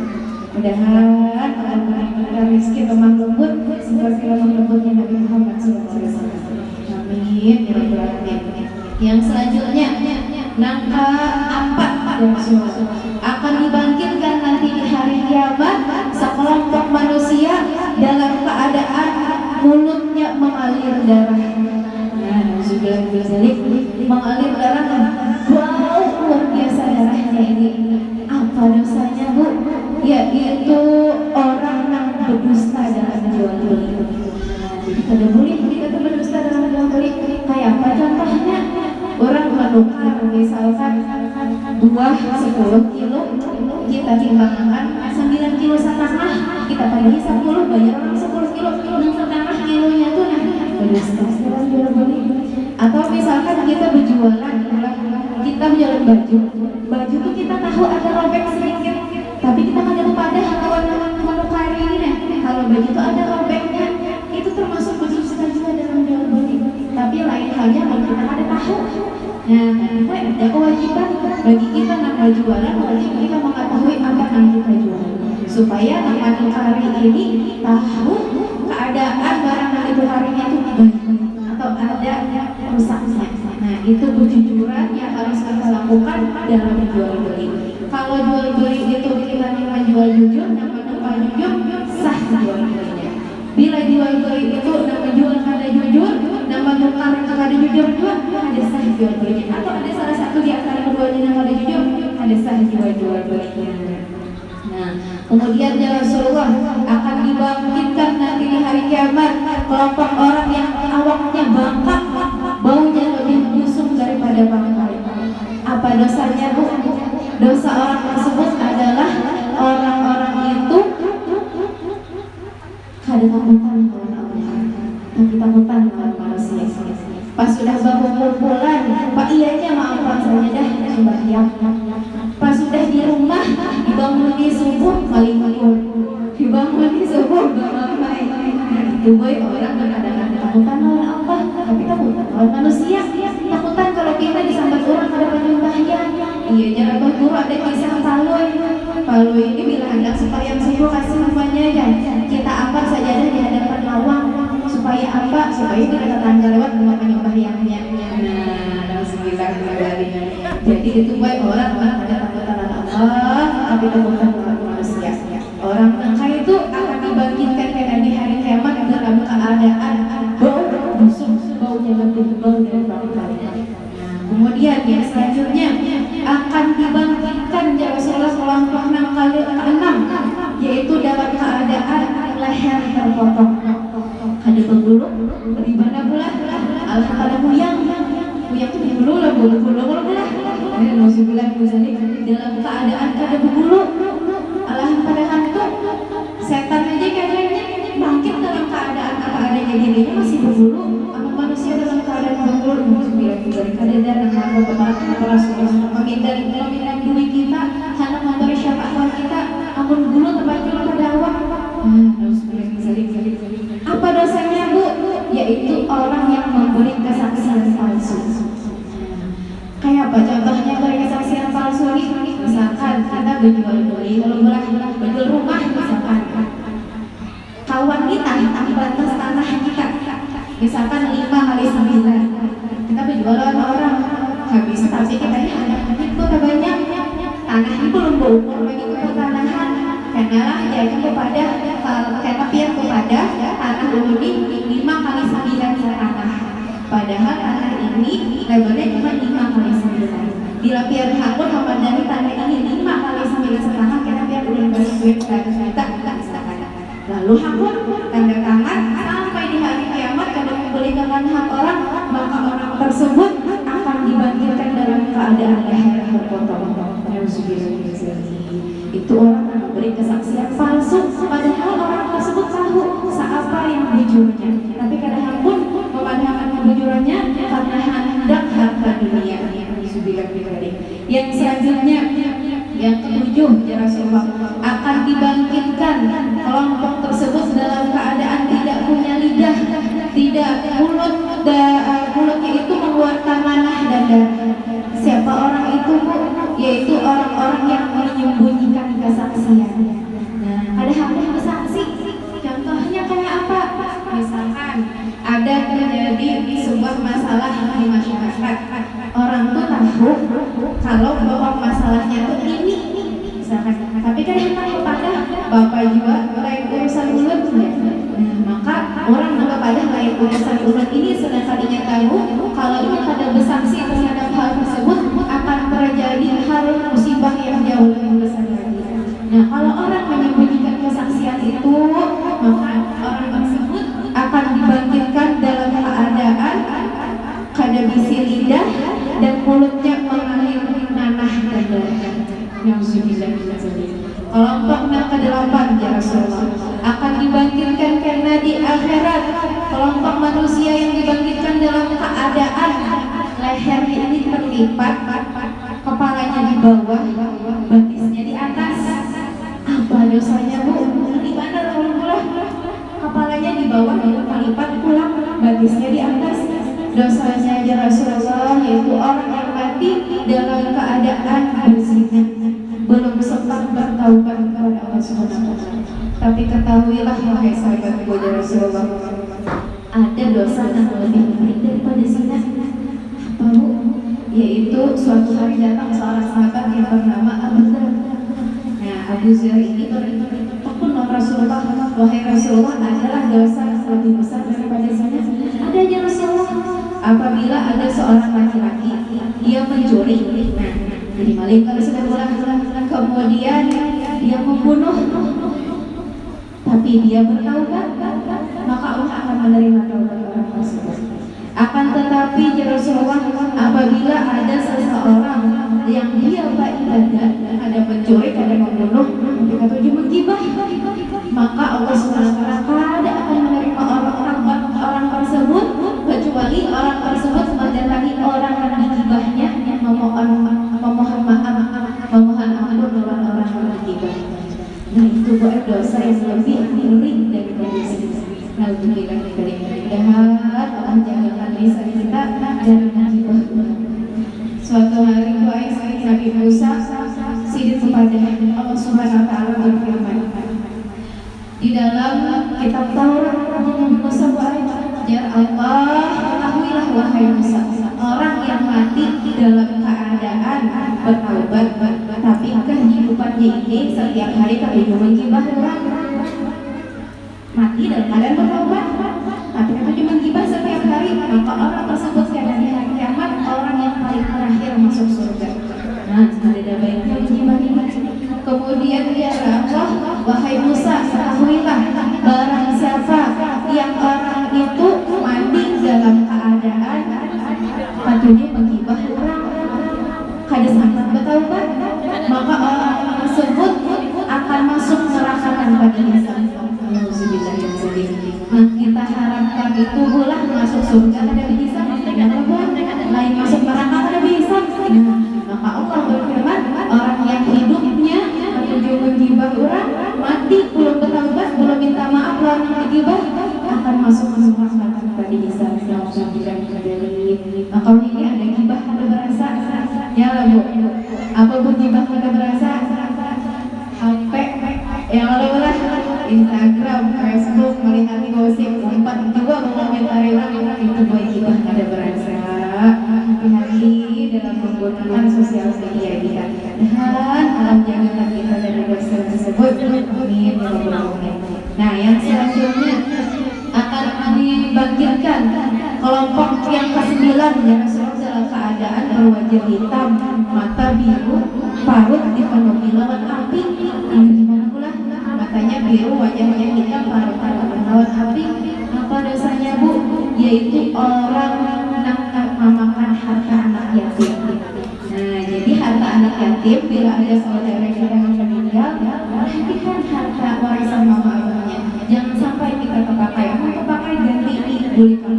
Speaker 2: Mudah-mudahan Allah memberikan rezeki lemah lembut seperti lemah lembutnya Nabi Muhammad SAW. Amin ya rabbal alamin. Yang selanjutnya nangka 4 akan dibangkitkan nanti di hari kiamat sekelompok manusia dalam keadaan mulutnya mengalir darah. Nah, sudah mengalir darah, bau luar biasa darahnya ini. Apa dosanya Bu? Yaitu orang yang berdusta dalam jual beli. Kada boleh kita berdusta dalam jual beli. Kayak apa contohnya? Orang menukar misalkan buah 10 kilo, kita timbangkan 9 kilo setengah, kita bagi 10, bayar orang 10 kilo, yang setengah kilonya tuh berdusta dalam jual beli. Atau misalkan kita berjualan, kita jualan baju tuh kita tahu ada robek sedikit, tapi kita kan ada pada kawan menukar ini. Kalau baju itu ada robeknya, itu termasuk berdusta juga dalam jual beli. Tapi lain halnya kalau kita ada tahu. Nah, ada kewajiban bagi kita nama jualan, wajib kita mengetahui apa yang kita jual, supaya nama hari ini tahu keadaan barang yang ditukarinya itu baik atau ada rusaknya. Nah, itu kejujuran yang harus kita lakukan dalam jual beli. Kalau jual beli itu kita jual jujur, nama tukar jujur, sah jual belinya. Bila jual beli itu nama jual kada jujur, nama tukar kada jujur juga ada sah jual belinya. Atau ada salah satu di antara keduanya nama kada jujur, ada sah jual belinya. Nah, kemudian ya Rasulullah akan dibangkitkan nanti di hari kiamat kelompok orang yang awaknya bangkak, baunya lebih busuk daripada bangkai. Apa dosanya Bu? Dosa orang tersebut adalah orang-orang itu kada takutan kepada Allah, tapi takutan kepada manusia. Pas sudah berkumpulan, Pak ianya maafkan saja dah sembahyang. Pas sudah di rumah, dibangun di subuh maling-maling, dibangun di subuh bangkai. Itu boy orang kadang-kadang takutan oleh Allah, tapi takutan oleh manusia. Takutan kalau kita disambat orang ada penyembahyang. Iya nyarabah guru ada kisah Palui ini bila hendak sembahyang subuh kasih namanya ya. Kita angkat sajadah di hadapan lawang supaya apa? Supaya tidak tetangga lewat rumah penyembahyangnya. Nah, alhamdulillah. Jadi itu baik orang ada takutan Allah, tapi takutan kepada manusia. Orang bangkai itu akan dibangkitkan karena di hari kiamat dalam keadaan bau busuk, baunya lebih bau dari bangkai. Kemudian yang selanjutnya akan dibangkitkan ya Rasulullah kelompok 6 yaitu dalam keadaan leher terpotong. Ada penggulung di mana pula? Allah pada buyang itu dulu lah bulu lah. Masih bilang misalnya dalam keadaan ada bulu, Allah pada hantu, setan aja kadangnya bangkit dalam keadaan apa adanya dirinya masih berbulu. Manusia dalam keadaan berbulu kadang-kadang nama keras memindari duit kita, hendak memberi syafaat kita, ampun bulu tempatnya pada awak. Apa dosanya Bu? Yaitu orang apa contohnya dari kesaksian palsu ini? Misalkan kita berjual beli, kalau berjual rumah misalkan kawan kita batas tanah kita misalkan 5 kali 9 kita berjual orang habis, tapi kita ini ada itu banyak tanah ini belum berukur bagi pertanahan karena jadi kepada karena pihak kepada tanah dulu ini 5 kali 9 tanah, padahal tanah ini lebarnya cuma 5 kali 9. Bila pihak hakun memandang tanah ini 5 kali 9 setengah, karena pihak udah bagi duit 100 juta lalu hakun tanda tangan sampai di hari kiamat kalau membeli dengan hak orang, maka orang tersebut akan dibangkitkan dalam keadaan leher berpotong-potong. Itu orang yang memberi kesaksian palsu, padahal orang tersebut tahu siapa yang bujurnya, tapi kadang pun memadamkan kebujurannya karena hendak harta dunia. Yang selanjutnya yang ketujuh, ya Rasulullah, akan dibangkitkan kelompok tersebut dalam keadaan tidak punya lidah, tidak mulutnya itu mengeluarkan nanah dan darah. Siapa orang itu, Bu? Yaitu orang-orang yang menyembunyikan kesaksian. Nah, ada haknya bersaksi. Contohnya kayak apa? Misalkan ada terjadi sebuah masalah di masyarakat. Orang tuh tahu kalau bahwa masalahnya tuh ini, misalkan, tapi kan yang kepada bapak juga lain urusan mulut. Nah, maka orang juga pada lain urusan mulut ini sedangkan dia tahu kalau ini pada bersaksi terhadap hal tersebut akan terjadi hal musibah yang jauh lebih besar lagi. Nah, kalau orang menyembunyikan kesaksian itu, maka orang tersebut akan dibangkitkan dalam keadaan kada bisi lidah dan mulutnya mengalir nanah dan darah. Kelompok yang ke-8, ya Rasulullah, akan dibangkitkan karena di akhirat kelompok manusia yang dibangkitkan dalam keadaan lehernya ini terlipat, kepalanya di bawah, betisnya di atas. Apa dosanya, Bu? Di mana Rasulullah? Kepalanya di bawah, terlipat pulang, betisnya di atas. Dosanya, ya Rasulullah, yaitu orang yang mati dalam keadaan berzina, belum sempat bertaubat kepada Allah Subhanahu wa taala. Tapi ketahuilah wahai sahabatku ya Rasulullah, ada dosa yang lebih baik daripada zina. Apa, Bu? Yaitu suatu hari datang seorang sahabat yang bernama Abu Dzar. Nah, Abu Dzar ini bertakun Rasulullah, wahai Rasulullah, adalah dosa yang lebih besar daripada zina. Ada ya Rasulullah, apabila ada seorang laki-laki dia mencuri, nah, jadi maling kalau sudah pulang, kemudian dia membunuh, tapi dia bertaubat, maka Allah akan menerima taubat orang tersebut. Akan tetapi ya Rasulullah, apabila ada seseorang yang dia beribadah, ada pencuri, ada membunuh, ketika tujuh menggibah, maka Allah SWT tidak akan menerima orang tersebut kecuali orang tersebut mendatangi orang yang digibahnya memohon maaf, memohon ampun dengan orang yang digibah. Nah, itu buat dosa yang lebih ngeri daripada zina. Alhamdulillah, mudah-mudahan Allah jagakan lisan kita dari menggibah. Suatu hari Nabi Musa sujud kepada Allah Subhanahu wa taala berfirman di dalam kitab Taurat, Nabi Musa ya Allah, ketahuilah wahai Musa, orang yang mati dalam keadaan bertaubat, tapi kehidupannya ini setiap hari kehidupan menggibah orang. Mati dalam keadaan bertaubat, tapi kehidupan menggibah setiap hari, maka orang tersebut karena di hari kiamat orang yang paling terakhir masuk surga. Nah, ada baiknya menggibah ini. Kemudian ya Allah, wahai Musa, ketahuilah barang siapa yang orang itu mati dalam keadaan patunya menggibah orang, kada sampai bertaubat, maka orang tersebut akan masuk neraka tanpa dihisab. Nah, kita harapkan itu pula masuk surga kada dihisab, lain masuk neraka kada dihisab. Maka Allah berfirman, orang yang hidupnya menuju menggibah orang, mati belum bertaubat, belum minta maaf lawan yang digibah, akan masuk neraka tanpa dihisab. Maka ini ada gibah, ada berasa. gibah ada berasa. Hati-hati dalam menggunakan sosial media kita. Dan alam jangan kita dari dosa tersebut. Amin ya rabbal alamin. Nah, yang selanjutnya akan dibangkitkan kelompok yang ke-9 ya Rasulullah dalam keadaan berwajah hitam, mata biru, parut dipenuhi lawan api. Ini gimana pula? Matanya biru, wajahnya hitam, parutnya lawan api. Apa dosanya Bu? Yaitu orang memakan harta anak yatim. Nah, jadi harta anak yatim bila ada saudara kita yang meninggal, perhatikan harta warisan mama ayahnya. Jangan sampai kita kepakai, ganti dibulihkan.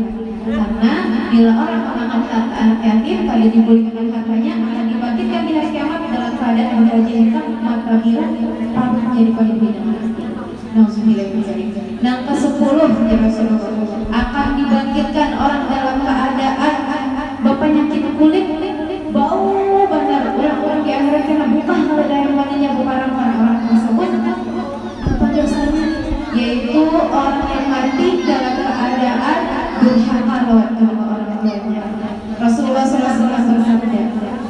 Speaker 2: Karena bila orang memakan harta anak yatim, kalau dibulihkan hartanya akan dibangkitkan di hari kiamat dalam keadaan berwajah hitam, mata biru, parut menjadi penuh dengan api. Yang ke-10 ya Rasulullah akan dibangkitkan orang dalam keadaan berpenyakit kulit, bau benar. Orang-orang di akhirat kena buka kalau dari mananya bukan orang tersebut. Apa dosanya? Yaitu orang yang mati dalam keadaan durhaka lawan kedua orang tuanya. Rasulullah SAW bersabda,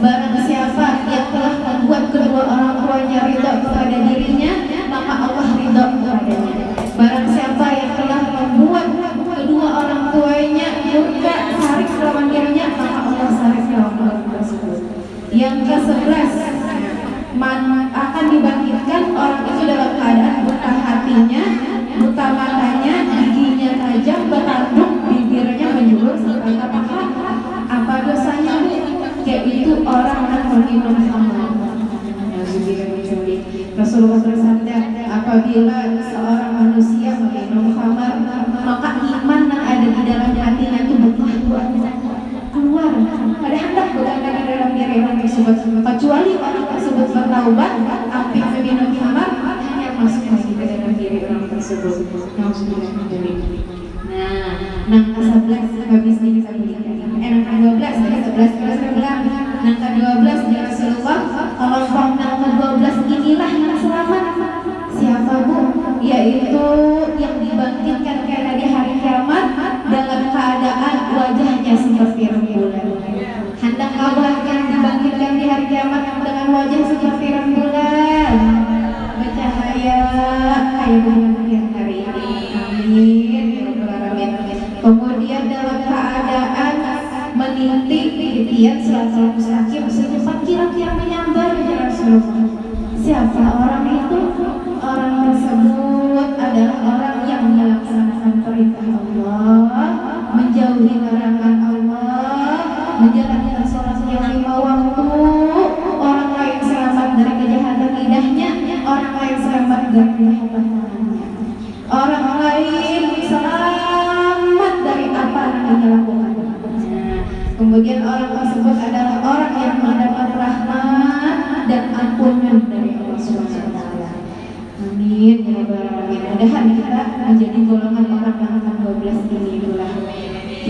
Speaker 2: barang siapa yang telah membuat kedua orang tuanya ridha kepada dirinya, maka Allah ridha kepadanya. Barang siapa yang telah membuat kedua orang tuanya murka sarik lawan dirinya, maka Allah sarik lawan orang tersebut. Yang ke-11 akan dibangkitkan orang itu dalam keadaan buta hatinya, buta matanya, giginya tajam, bertanduk, bibirnya menjulur sampai ke paha. Apa dosanya? Yaitu orang yang meminum khamar. Rasulullah bersabda, apabila seorang manusia meminum khamar, maka iman yang ada di dalam hatinya itu keluar. Ada hendak berada di dalam diri orang tersebut. Kecuali orang tersebut bertaubat, api meminum khamar hanya masuk lagi ke dalam diri orang tersebut. Nah, yang ke-11 habis ini kita berikan. Yang ke-12 yang ke-12 ya Rasulullah, kelompok yang ke-12 inilah yang selamat. Siapa Bu? Yaitu yang dibangkitkan karena di hari kiamat dalam keadaan wajahnya seperti rembulan. Hendak Allah yang dibangkitkan di hari kiamat dengan wajah seperti rembulan, bercahaya kayak bulan yang hari ini. Amin. Kemudian dalam keadaan meniti titian siratal mustaqim secepat kilat-kilat menyambar ya Rasulullah. Siapa orang itu? Orang tersebut adalah orang yang melaksanakan perintah Allah, menjauhi larangan Allah, menjalankan sholat yang 5 waktu. Orang lain selamat dari kejahatan lidahnya, orang lain selamat dari kejahatan tangannya. Orang lain selamat dari apa yang dia lakukan. Kemudian orang tersebut adalah orang yang mendapat rahmat dan ampunan dari Allah Subhanahu wa taala. Amin ya rabbal alamin. Mudah-mudahan kita menjadi golongan orang yang akan 12 ini itulah.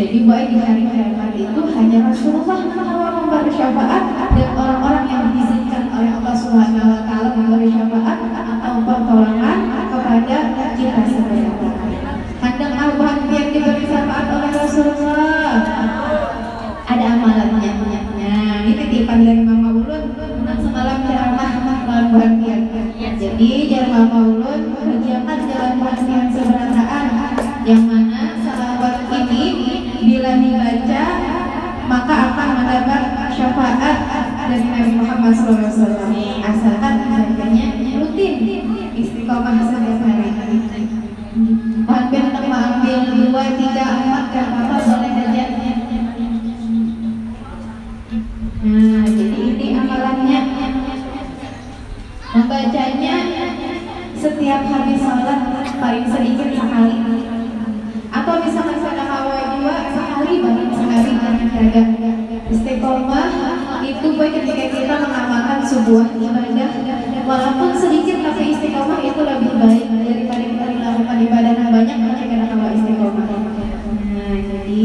Speaker 2: Jadi baik di hari kiamat itu hanya Rasulullah yang memberi syafaat dan orang-orang yang diizinkan oleh Allah Subhanahu wa taala memberi syafaat atau pertolongan kepada kita semua. Hadang al-Quran yang diberi syafaat oleh Rasulullah. Ada amalannya. Nah, ini titipan dari Mama Ulun semalam ceramah lawan bahagian. Jadi ceramah Mama Ulun kegiatan jalan bahagian seberantaan yang mana salawat ini bila dibaca maka akan mendapat syafaat dari Nabi Muhammad SAW. Asalkan bacanya rutin, istiqomah setiap hari. Hampir untuk mengambil 2, 3, 4 dan apa boleh saja. Nah, jadi ini amalannya. Membacanya setiap habis sholat paling sedikit sekali. Atau misalkan pada hawa juga sekali, paling sekali jangan jaga. Istiqomah itu baik ketika kita mengamalkan sebuah ibadah, walaupun sedikit tapi istiqomah itu lebih baik daripada kita melakukan ibadah yang banyak hanya karena hawa istiqomah. Nah, jadi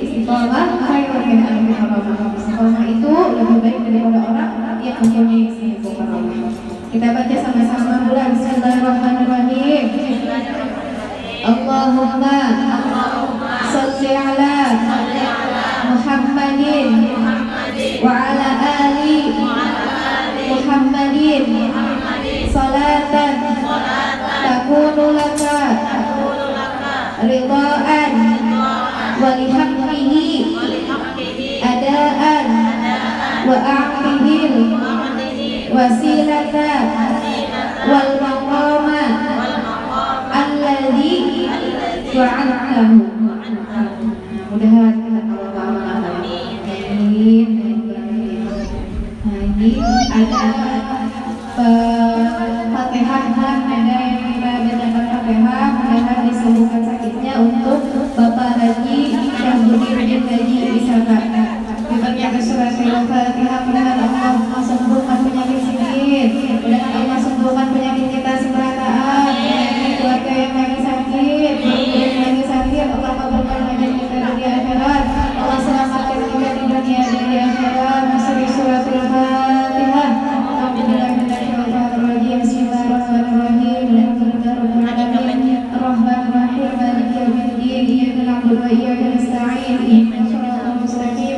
Speaker 2: istiqomah khairun min alfi haram. Istiqomah itu lebih baik daripada orang yang mempunyai istiqomah. Kita baca sama-sama bulan Bismillahirrahmanirrahim. Allahumma salli ala Muhammadin wa ala ali Muhammadin salatan takunu laka ridhaan wa lihaqqihi adaan wa a'tihil wasilata wal maqama alladhi wa'adtahu. Mudah-mudahan kita amin. Nah, ini ada Fatihah, ada yang kita bacakan Fatihah, mudah-mudahan disembuhkan sakitnya untuk Bapak Haji Syahbudin Haji Isaka. Dibacakan surat Al-Fatihah, mudah-mudahan Allah sembuhkan penyakit sakit, mudah-mudahan Allah sembuhkan penyakit kita seberataan, penyakit keluarga yang lagi sakit, yang lagi sakit, Allah kabulkan hajat kita di akhirat, Allah selamatkan kita di dunia dan di akhirat. Masih surat Al-Fatihah. Bismillahirrahmanirrahim. Bismillahirrahmanirrahim. Alhamdulillahirabbil alamin. Arrahmanirrahim. Maliki yaumiddin. Iyyaka na'budu wa iyyaka nasta'in. Ihdinas siratal mustaqim.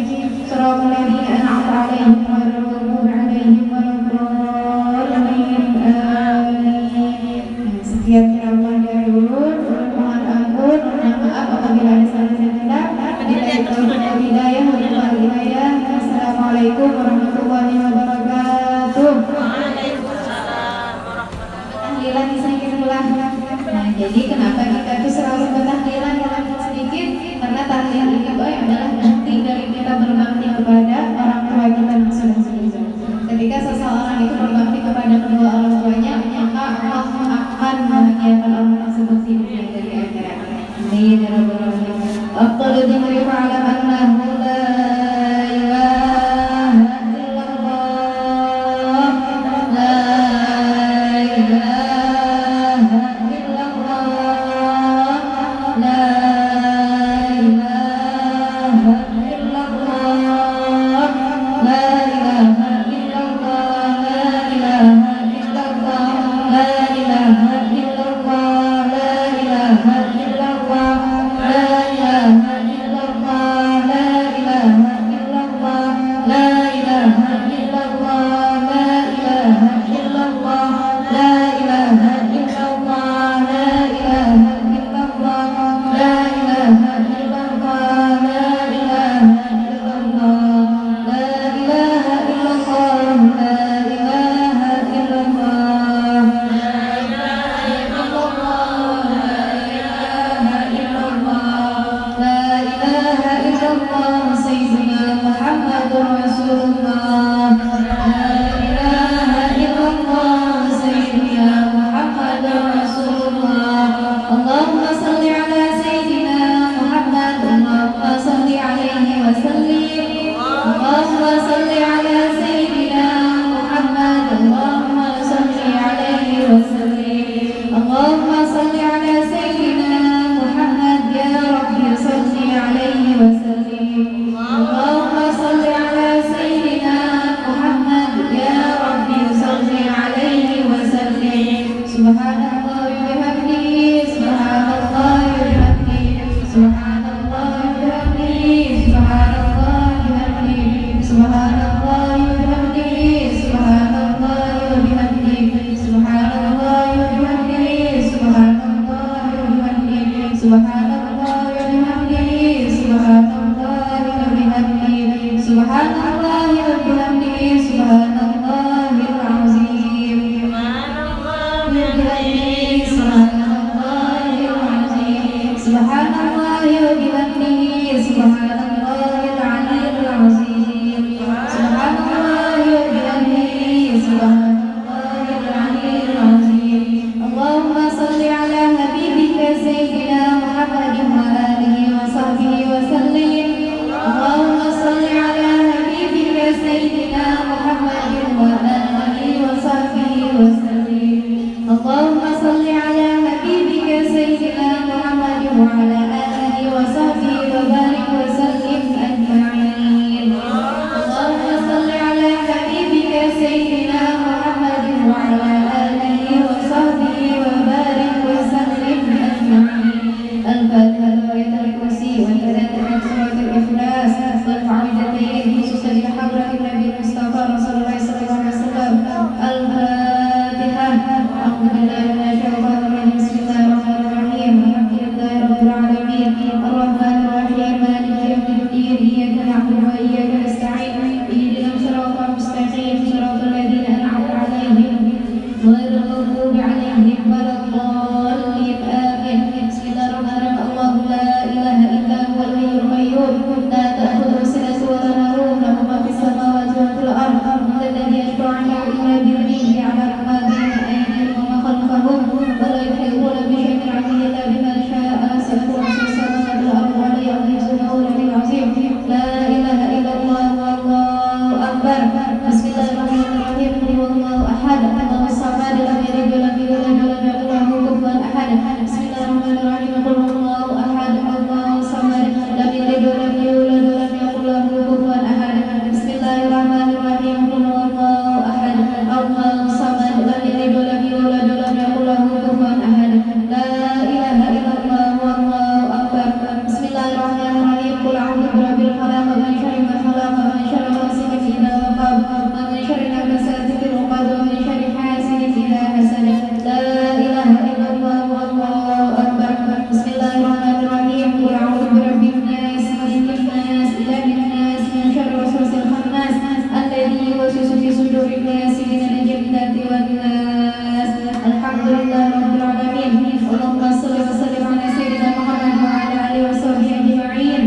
Speaker 2: صدور الناس من الجنة والناس الحمد لله رب العالمين اللهم صل وسلم على سيدنا محمد وعلى آله وصحبه أجمعين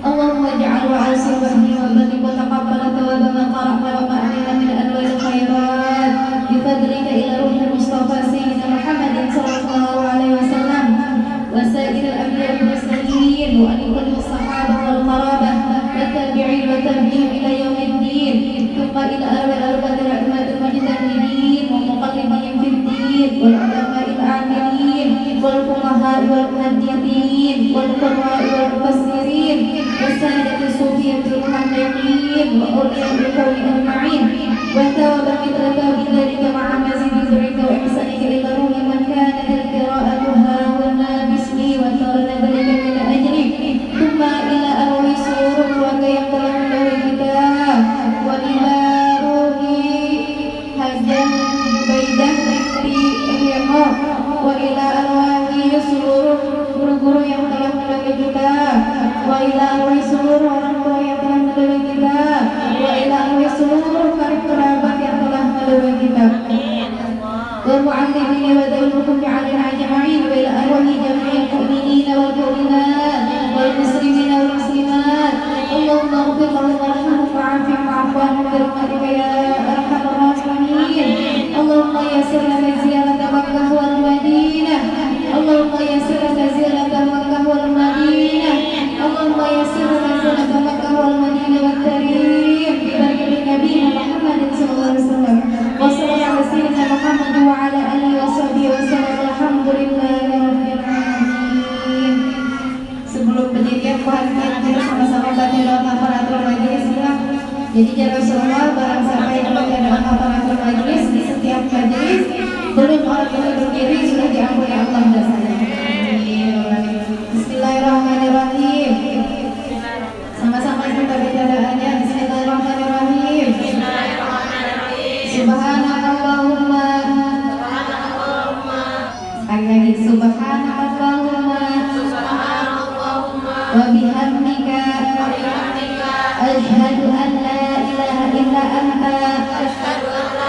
Speaker 2: اللهم اجعل وعاصم وهدي وبلغ وتقبل ثواب ما قرأنا وما علينا من أنواع الخيرات بفضلك إلى روح المصطفى سيدنا محمد صلى الله عليه وسلم وسائر الأنبياء والمرسلين ولكل الصحابة والقرابة والتابعين والتابعين إلى يوم الدين ثم إلى أربعة الأئمة المجتهدين ومقلدين في الدين والعلماء العاملين والفقهاء والمحدثين والقراء والمفسرين والسادة الصوفية المحققين وأولياء الكون أجمعين وتوب مثل ذلك مع مزيد ذرك وإحسانك إلى روح من كانت قراءتها هنا باسمي وترى ذلك من أجري ثم إلى أروي سرور وكيف له الكتاب وإلى روحي هجا بيده في إحياء وإلى أرواحي seluruh guru-guru yang telah melalui kita wa ila arwah seluruh orang tua yang telah melalui kita wa ila arwah seluruh karib kerabat yang telah melalui kita wa mu'allimina wa dawlukum bi'alina ajma'in wa ila arwah jami'il mu'minina wal mu'minat wal muslimina wal muslimat Allahumma ghfir lahum warhamhum wa'afihim wa'fu anhum birahmatika ya arhamar rahimin Allahumma yassir lana ziyarata Makkah wal Madinah Allahumma yassir lana ziyarata Makkah wal Madinah Allahumma yassir lana ziyarata Makkah wal Madinah wat Tarim bi barakati Nabi Muhammad sallallahu alaihi wasallam wa sallallahu ala sayyidina Muhammad wa ala alihi wa sahbihi wa sallam alhamdulillahirabbil alamin. Sebelum berdiri kita sama-sama baca doa kafaratul majelis ya. Jadi jangan semua barang siapa yang membaca doa kafaratul majelis di setiap majelis belum orang itu berdiri sudah diampuni Allah dosanya. Bismillahirrahmanirrahim. Sama-sama kita baca doanya. Bismillahirrahmanirrahim. Subhanallahumma. Sekali lagi Subhanallahumma. Wa bihamdika. Asyhadu an la ilaha illa anta.